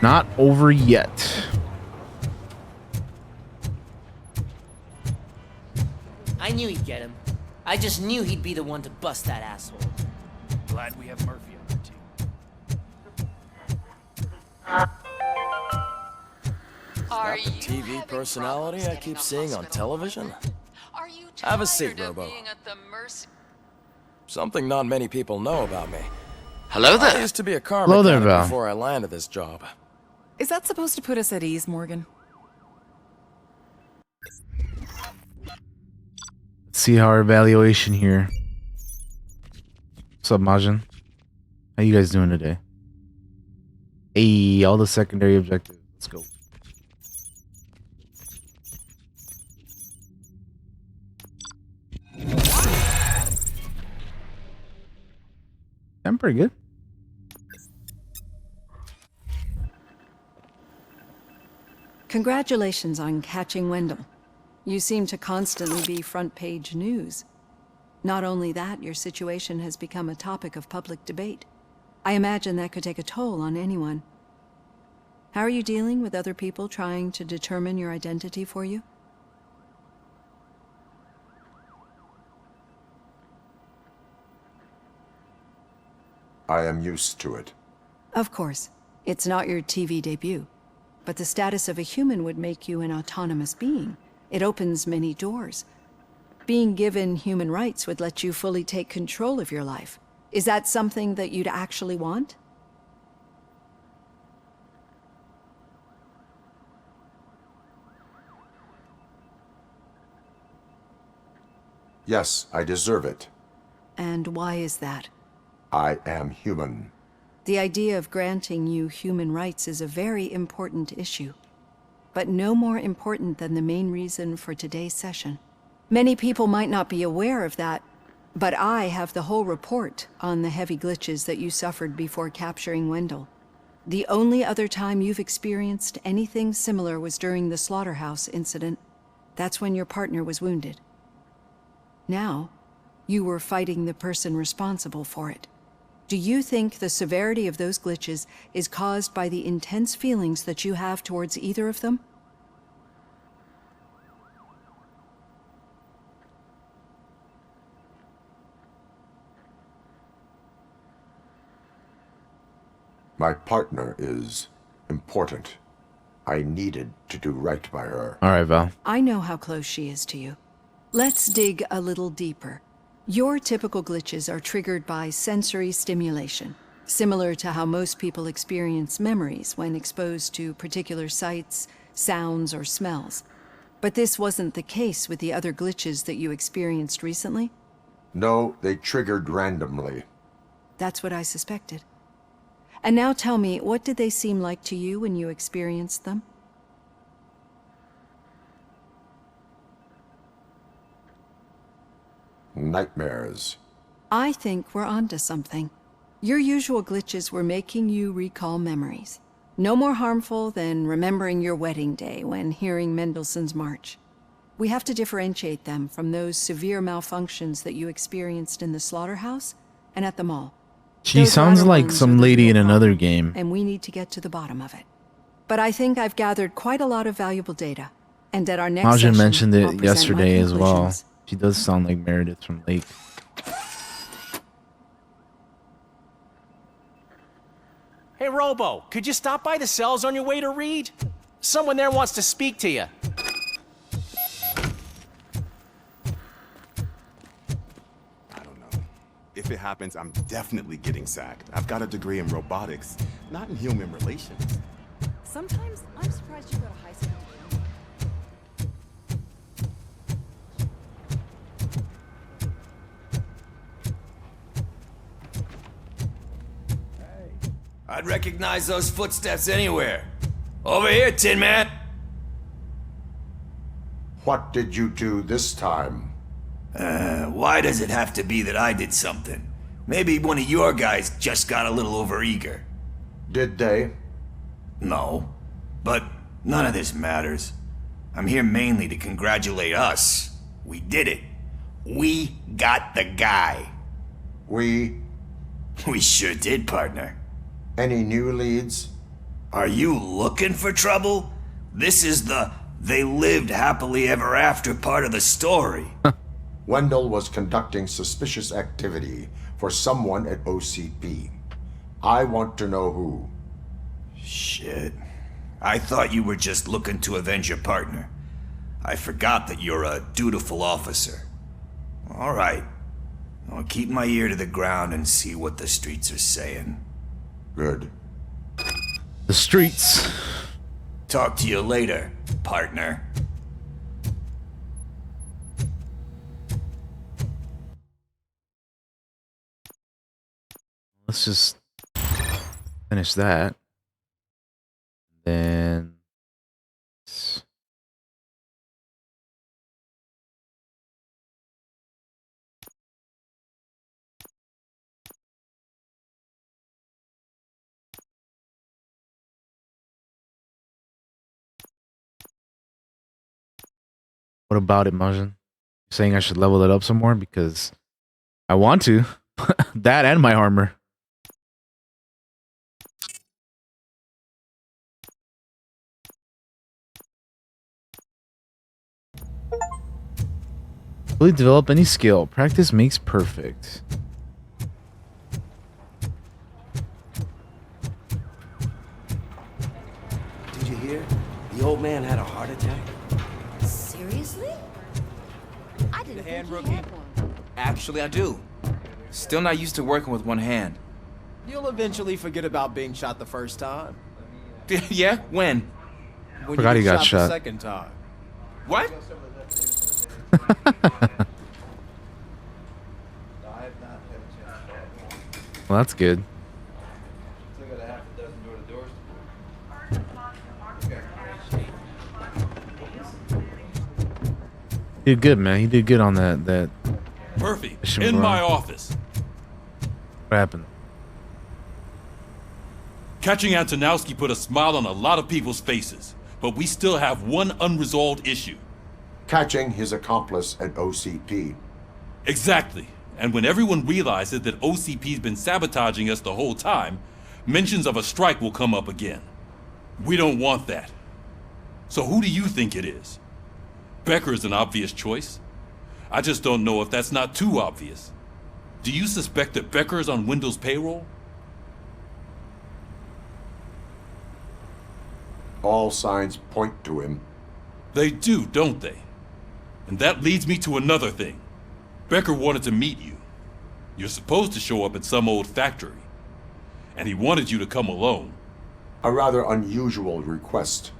Not over yet. I knew he'd get him. I just knew he'd be the one to bust that asshole. Glad we have Murphy on our team. TV personality I keep seeing on television? Have a seat, Robo. Something not many people know about me. Hello there. I used to be a car Hello there, mechanic Val. before I landed this job. Is that supposed to put us at ease, Morgan? Let's see how our evaluation here. What's up, Majin? How you guys doing today? Hey, all the secondary objectives. Let's go. I'm pretty good. Congratulations on catching Wendell. You seem to constantly be front-page news. Not only that, your situation has become a topic of public debate. I imagine that could take a toll on anyone. How are you dealing with other people trying to determine your identity for you? I am used to it. Of course, it's not your TV debut. But the status of a human would make you an autonomous being. It opens many doors. Being given human rights would let you fully take control of your life. Is that something that you'd actually want? Yes, I deserve it. And why is that? I am human. The idea of granting you human rights is a very important issue, but no more important than the main reason for today's session. Many people might not be aware of that, but I have the whole report on the heavy glitches that you suffered before capturing Wendell. The only other time you've experienced anything similar was during the slaughterhouse incident. That's when your partner was wounded. Now, you were fighting the person responsible for it. Do you think the severity of those glitches is caused by the intense feelings that you have towards either of them? My partner is important. I needed to do right by her. All right, Val. I know how close she is to you. Let's dig a little deeper. Your typical glitches are triggered by sensory stimulation, similar to how most people experience memories when exposed to particular sights, sounds, or smells. But this wasn't the case with the other glitches that you experienced recently? No, they triggered randomly. That's what I suspected. And now tell me, what did they seem like to you when you experienced them? Nightmares. I think we're onto something. Your usual glitches were making you recall memories. No more harmful than remembering your wedding day when hearing Mendelssohn's March. We have to differentiate them from those severe malfunctions that you experienced in the slaughterhouse and at the mall. She Those sounds latter like ones some are the lady real in another problem, game. and we need to get to the bottom of it. But I think I've gathered quite a lot of valuable data, and at our next Majin session, mentioned I'll it present my yesterday as well. conclusions. She does sound like Meredith from Lake. Hey, Robo, could you stop by the cells on your way to Reed? Someone there wants to speak to you. I don't know. If it happens, I'm definitely getting sacked. I've got a degree in robotics, not in human relations. Sometimes I'm surprised you go to high school. I'd recognize those footsteps anywhere. Over here, Tin Man. What did you do this time? Why does it have to be that I did something? Maybe one of your guys just got a little overeager. Did they? No, but none of this matters. I'm here mainly to congratulate us. We did it. We got the guy. We? We sure did, partner. Any new leads? Are you looking for trouble? This is the they lived happily ever after part of the story. Wendell was conducting suspicious activity for someone at OCP. I want to know who. Shit. I thought you were just looking to avenge your partner. I forgot that you're a dutiful officer. All right. I'll keep my ear to the ground and see what the streets are saying. Good. The streets. Talk to you later, partner. Let's just finish that. Then what about it, Majin? You're saying I should level it up some more because I want to. That and my armor. Really develop any skill. Practice makes perfect. Did you hear? The old man had a heart attack. Seriously? I didn't think he had one. Actually, I do. Still not used to working with one hand. You'll eventually forget about being shot the first time. Yeah? When? When Forgot you he get got shot. the second time. What? Well, that's good. You did good, man. You did good on that. Murphy, mission, in bro. my office. What happened? Catching Antonowski put a smile on a lot of people's faces, but we still have one unresolved issue. Catching his accomplice at OCP. Exactly. And when everyone realizes that OCP's been sabotaging us the whole time, mentions of a strike will come up again. We don't want that. So who do you think it is? Becker is an obvious choice. I just don't know if that's not too obvious. Do you suspect that Becker is on Wendell's payroll? All signs point to him. They do, don't they? And that leads me to another thing. Becker wanted to meet you. You're supposed to show up at some old factory. And he wanted you to come alone. A rather unusual request.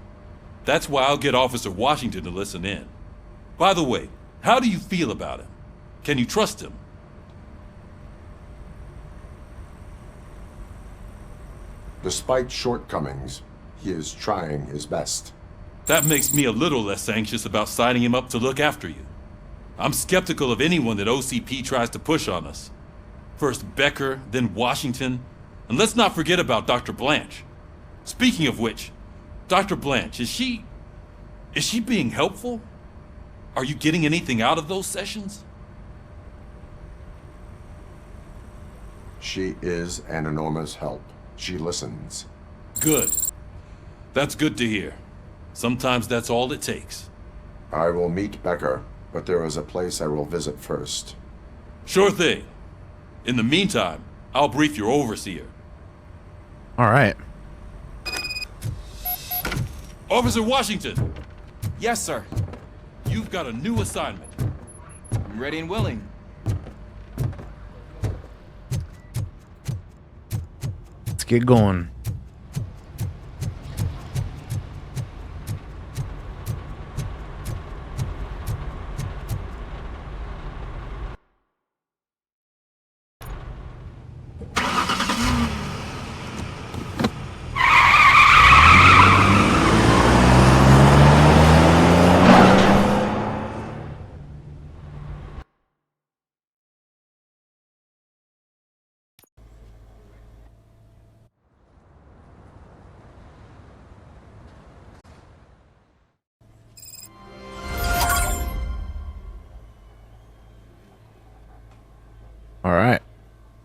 That's why I'll get Officer Washington to listen in. By the way, how do you feel about him? Can you trust him? Despite shortcomings, he is trying his best. That makes me a little less anxious about signing him up to look after you. I'm skeptical of anyone that OCP tries to push on us. First Becker, then Washington, and let's not forget about Dr. Blanche. Speaking of which, Dr. Blanche, is she being helpful? Are you getting anything out of those sessions? She is an enormous help. She listens. Good. That's good to hear. Sometimes that's all it takes. I will meet Becker, but there is a place I will visit first. Sure thing. In the meantime, I'll brief your overseer. All right. Officer Washington, Yes, sir. you've got a new assignment. I'm ready and willing. Let's get going. All right.